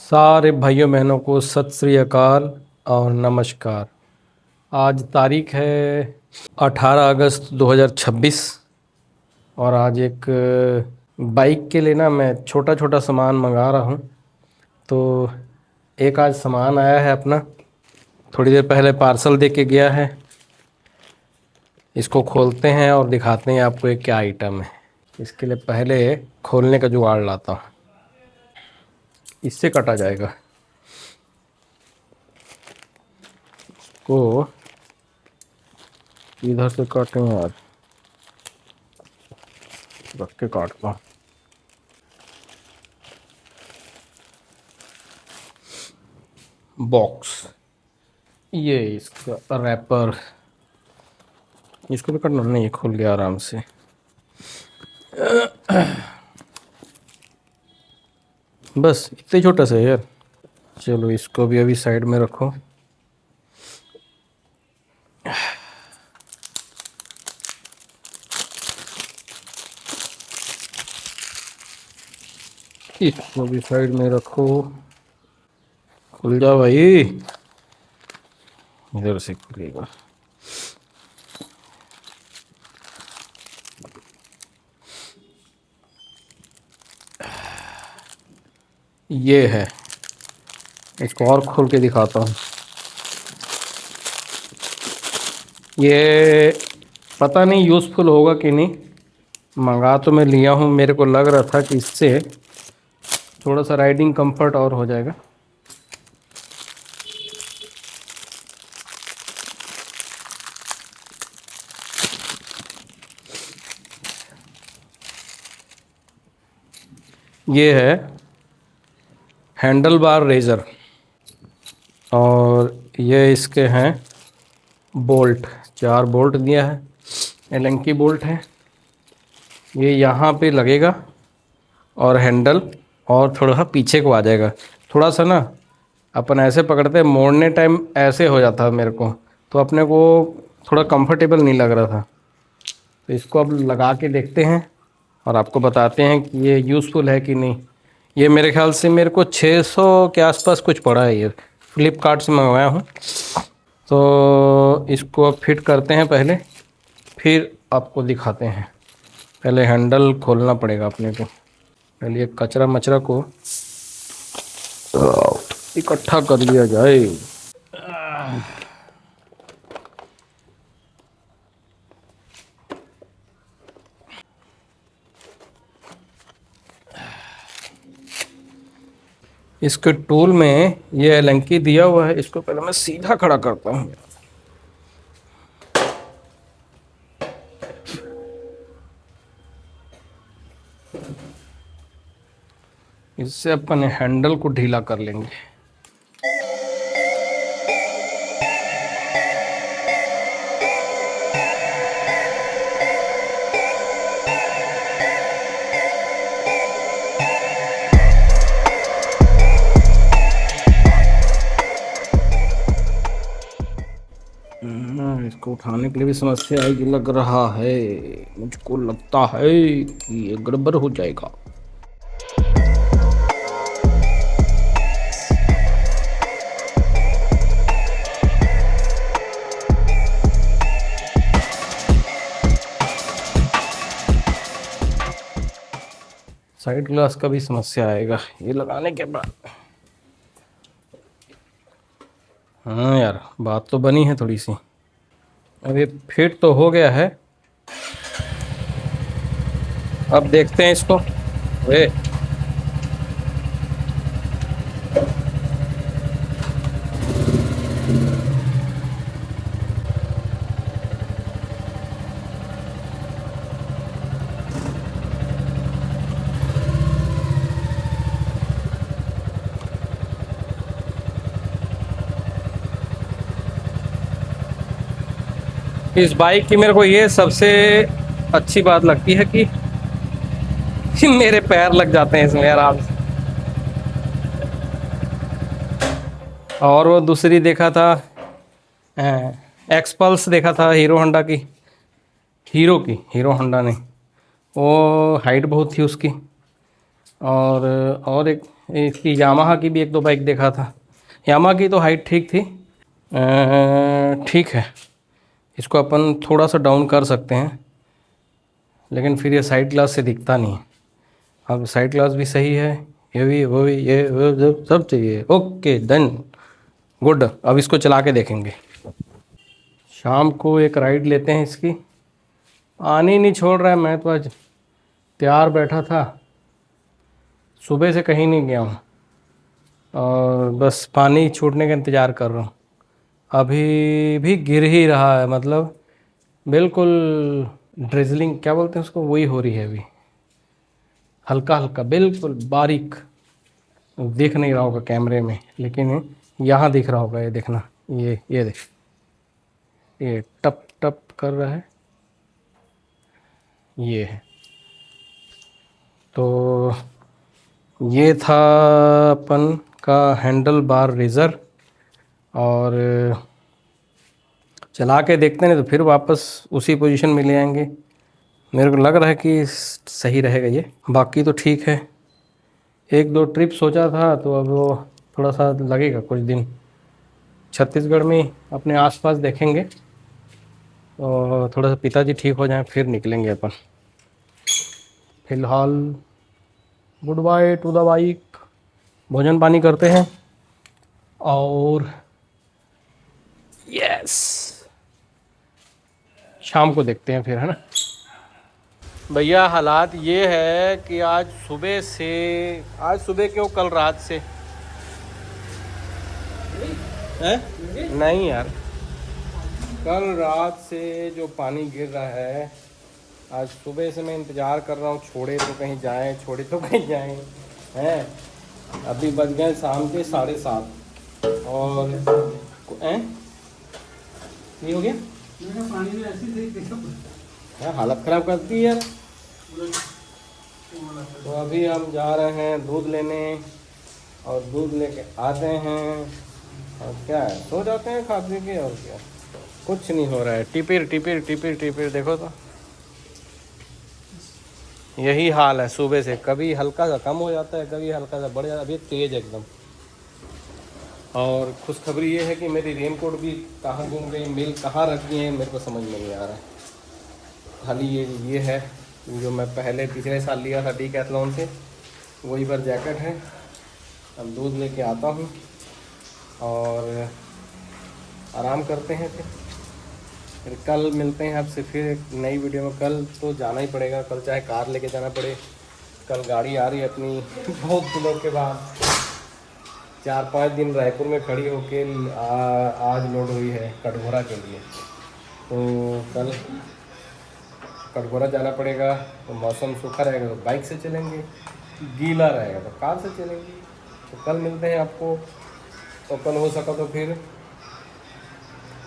सारे भाइयों बहनों को सत श्री अकाल और नमस्कार। आज तारीख है 18 अगस्त 2026 और आज एक बाइक के लिए ना मैं छोटा छोटा सामान मंगा रहा हूँ। तो एक आज सामान आया है अपना, थोड़ी देर पहले पार्सल दे के गया है। इसको खोलते हैं और दिखाते हैं आपको ये क्या आइटम है। इसके लिए पहले खोलने का जुगाड़ लाता हूँ, इससे कटा जाएगा। को इधर से काटें यार, रख के काटता हूँ। बॉक्स, ये इसका रैपर, इसको भी कटना नहीं, खुल गया आराम से। बस इतने छोटा सा है यार। चलो इसको भी अभी साइड में रखो। इसको भी साइड में रखो। खुल जा भाई, इधर से खुलेगा। ये है, इसको और खोल के दिखाता हूँ। ये पता नहीं यूज़फुल होगा कि नहीं, मंगा तो मैं लिया हूँ। मेरे को लग रहा था कि इससे थोड़ा सा राइडिंग कंफर्ट और हो जाएगा। ये है हैंडल बार रेज़र और ये इसके हैं बोल्ट। 4 बोल्ट दिया है, एलन की बोल्ट है। ये यहाँ पे लगेगा और हैंडल और थोड़ा सा पीछे को आ जाएगा। थोड़ा सा ना अपन ऐसे पकड़ते हैं, मोड़ने टाइम ऐसे हो जाता है मेरे को, तो अपने को थोड़ा कंफर्टेबल नहीं लग रहा था। तो इसको अब लगा के देखते हैं और आपको बताते हैं कि ये यूज़फुल है कि नहीं। ये मेरे ख्याल से मेरे को 600 के आसपास कुछ पड़ा है। ये फ्लिपकार्ट से मंगवाया हूँ। तो इसको अब फिट करते हैं पहले, फिर आपको दिखाते हैं। पहले हैंडल खोलना पड़ेगा अपने को। पहले ये कचरा मचरा को इकट्ठा कर लिया जाए। इसके टूल में ये एलंकी दिया हुआ है। इसको पहले मैं सीधा खड़ा करता हूँ। इससे अपन हैंडल को ढीला कर लेंगे। इसको उठाने के लिए भी समस्या आएगी लग रहा है। मुझको लगता है कि ये गड़बड़ हो जाएगा। साइड ग्लास का भी समस्या आएगा ये लगाने के बाद। हाँ यार, बात तो बनी है थोड़ी सी। अब ये फिट तो हो गया है। अब देखते हैं इसको। वे इस बाइक की मेरे को ये सबसे अच्छी बात लगती है कि मेरे पैर लग जाते हैं इसमें आराम से। और वो दूसरी देखा था, एक्सपल्स देखा था हीरो होंडा की, हीरो होंडा नहीं, वो हाइट बहुत थी उसकी। और एक इसकी यामाहा की भी एक दो बाइक देखा था। यामाहा की तो हाइट ठीक थी। ठीक है, इसको अपन थोड़ा सा डाउन कर सकते हैं, लेकिन फिर ये साइड ग्लास से दिखता नहीं है। अब साइड ग्लास भी सही है, ये भी वो भी, ये वो सब चाहिए। Okay done, good. अब इसको चला के देखेंगे। शाम को एक राइड लेते हैं इसकी। आने ही नहीं छोड़ रहा है। मैं तो आज तैयार बैठा था, सुबह से कहीं नहीं गया हूँ और बस पानी छूटने का इंतज़ार कर रहा हूँ। अभी भी गिर ही रहा है, मतलब बिल्कुल ड्रिजलिंग क्या बोलते हैं उसको, वही हो रही है अभी, हल्का हल्का बिल्कुल बारीक। दिख नहीं रहा होगा कैमरे में, लेकिन यहाँ दिख रहा होगा। ये देखना, ये देख, ये टप टप कर रहा है, ये है। तो ये था अपन का हैंडल बार रेज़र। और चला के देखते हैं, तो फिर वापस उसी पोजीशन में ले आएंगे। मेरे को लग रहा है कि सही रहेगा ये। बाकी तो ठीक है। एक दो ट्रिप सोचा था, तो अब वो थोड़ा सा लगेगा कुछ दिन। छत्तीसगढ़ में अपने आसपास देखेंगे, और थोड़ा सा पिताजी ठीक हो जाएं फिर निकलेंगे अपन। फिलहाल good by two the bike. भोजन पानी करते हैं और यस, शाम को देखते हैं फिर, है ना। भैया हालात ये है कि आज सुबह से, आज सुबह क्यों, कल रात से है, नहीं यार, कल रात से जो पानी गिर रहा है, आज सुबह से मैं इंतज़ार कर रहा हूँ, छोड़े तो कहीं जाएं, छोड़े तो कहीं जाएं, हैं। अभी बज गए शाम के 7:30 और हैं, नहीं हो गया। पानी में ऐसी थी, हालत ख़राब करती है यार। तो अभी हम जा रहे हैं दूध लेने, और दूध लेके आते हैं, और क्या है, सो जाते हैं खा पी के, और क्या, कुछ नहीं हो रहा है। टिपिर टिपिर टिपिर टिपिर, देखो तो यही हाल है सुबह से। कभी हल्का सा कम हो जाता है, कभी हल्का सा बढ़ जाता है, अभी तेज़ एकदम। और खुशखबरी ये है कि मेरी रेनकोट भी कहाँ घूम गई, मिल कहाँ रख दी है, मेरे को समझ में नहीं आ रहा है। खाली ये है जो मैं पहले पिछले साल लिया था डीकैथलॉन से, वही पर जैकेट है। अब दूध लेके आता हूँ और आराम करते हैं। फिर कल मिलते हैं आपसे फिर एक नई वीडियो में। कल तो जाना ही पड़ेगा, कल चाहे कार लेके जाना पड़े। कल गाड़ी आ रही है अपनी बहुत दिनों के बाद, 4-5 दिन रायपुर में खड़ी होके आज लोड हुई है कटघोरा के लिए। तो कल कटघोरा जाना पड़ेगा। तो मौसम सूखा रहेगा तो बाइक से चलेंगे, गीला रहेगा तो कार से चलेंगे। तो कल मिलते हैं आपको। तो कल हो सका तो फिर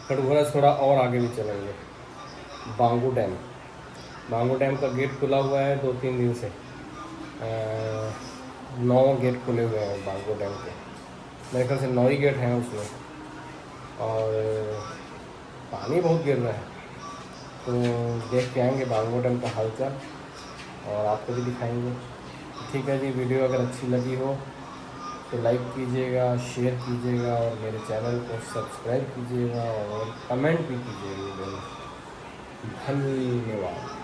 कटघोरा थोड़ा और आगे भी चलेंगे, बांगू डैम। बांगू डैम का गेट खुला हुआ है 2-3 दिन से। 9 गेट खुले हुए हैं बांगू डैम के, मेरे ख्याल से 9 ही गेट हैं उसमें। और पानी बहुत गिर रहा है, तो देख के आएंगे बांगू डैम का हालचाल, और आपको भी दिखाएंगे। ठीक है जी, वीडियो अगर अच्छी लगी हो तो लाइक कीजिएगा, शेयर कीजिएगा, और मेरे चैनल को सब्सक्राइब कीजिएगा, और कमेंट भी कीजिएगा। धन्यवाद।